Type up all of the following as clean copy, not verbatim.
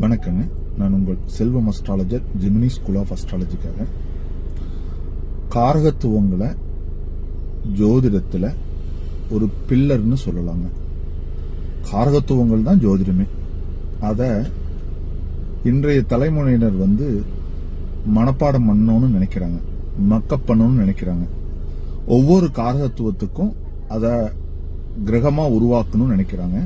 வணக்கங்க. நான் உங்கள் செல்வம் அஸ்ட்ராலஜர், ஜெமினி ஸ்கூல் ஆஃப் அஸ்ட்ராலஜிக்காக. காரகத்துவங்களை ஜோதிடத்துல ஒரு பில்லர்னு சொல்லலாங்க. காரகத்துவங்கள் தான் ஜோதிடமே. அத இன்றைய தலைமுறையினர் மனப்பாடம் பண்ணணும்னு நினைக்கிறாங்க, மக்கப் பண்ணணும்னு நினைக்கிறாங்க. ஒவ்வொரு காரகத்துவத்துக்கும் அத கிரகமா உருவாக்கணும்னு நினைக்கிறாங்க.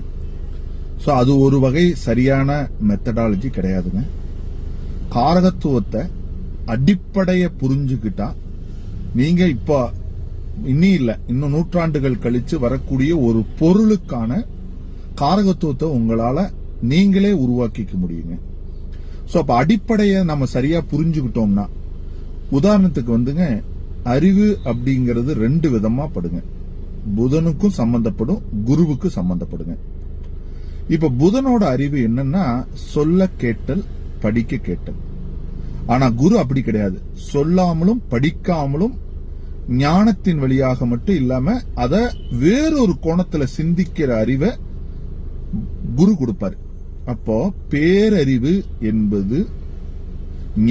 சோ அது ஒரு வகை சரியான மெத்தடாலஜி கிடையாதுங்க. காரகத்துவத்தை அடிப்படைய புரிஞ்சுக்கிட்டா நீங்க இப்ப இன்னும் நூற்றாண்டுகள் கழிச்சு வரக்கூடிய ஒரு பொருளுக்கான காரகத்துவத்தை உங்களால நீங்களே உருவாக்கிக்க முடியுங்க. சோ அப்ப அடிப்படைய நம்ம சரியா புரிஞ்சுக்கிட்டோம்னா, உதாரணத்துக்கு அறிவு அப்படிங்கிறது ரெண்டு விதமா படுங்க. புதனுக்கும் சம்பந்தப்படும், குருவுக்கு சம்பந்தப்படுங்க. இப்ப புதனோட அறிவு என்னன்னா சொல்ல கேட்டல், படிக்க கேட்டல். ஆனா குரு அப்படி கிடையாது. சொல்லாமலும் படிக்காமலும் ஞானத்தின் வழியாக மட்டும் இல்லாம அத வேறொரு கோணத்துல சிந்திக்கிற அறிவை குரு கொடுப்பாரு. அப்போ பேரறிவு என்பது,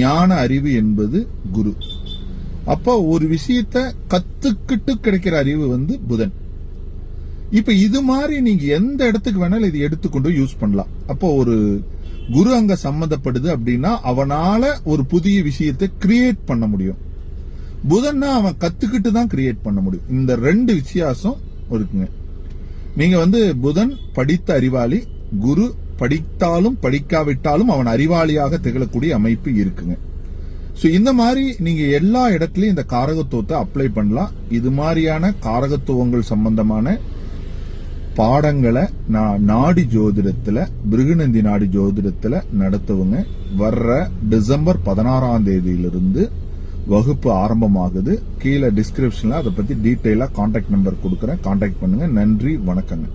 ஞான அறிவு என்பது குரு. அப்போ ஒரு விஷயத்தை கத்துக்கிட்டு கிடைக்கிற அறிவு புதன். இப்ப இது மாதிரி நீங்க எந்த இடத்துக்கு வேணாலும் இது எடுத்துக்கொண்டு யூஸ் பண்ணலாம். அப்போ ஒரு குரு அங்க சம்பந்தப்படுது அப்படின்னா அவனால ஒரு புதிய விஷயத்தை கிரியேட் பண்ண முடியும். புதன்னா அவன் கத்துக்கிட்டு தான் கிரியேட் பண்ண முடியும். இந்த ரெண்டு வித்தியாசம் இருக்குங்க. நீங்க புதன் படித்த அறிவாளி, குரு படித்தாலும் படிக்காவிட்டாலும் அவன் அறிவாளியாக திகழக்கூடிய அமைப்பு இருக்குங்க. சோ இந்த மாதிரி நீங்க எல்லா இடத்துலயும் இந்த காரகத்துவத்தை அப்ளை பண்ணலாம். இது மாதிரியான காரகத்துவங்கள் சம்பந்தமான பாடங்களை நான் நாடி ஜோதிடத்துல, பிருகுநந்தி நாடி ஜோதிடத்துல நடத்துவங்க. வர்ற டிசம்பர் 16ஆம் தேதியிலிருந்து வகுப்பு ஆரம்பமாகுது. கீழே டிஸ்கிரிப்ஷன்ல அதை பத்தி டீட்டெயிலா கான்டாக்ட் நம்பர் கொடுக்கறேன். கான்டாக்ட் பண்ணுங்க. நன்றி, வணக்கங்க.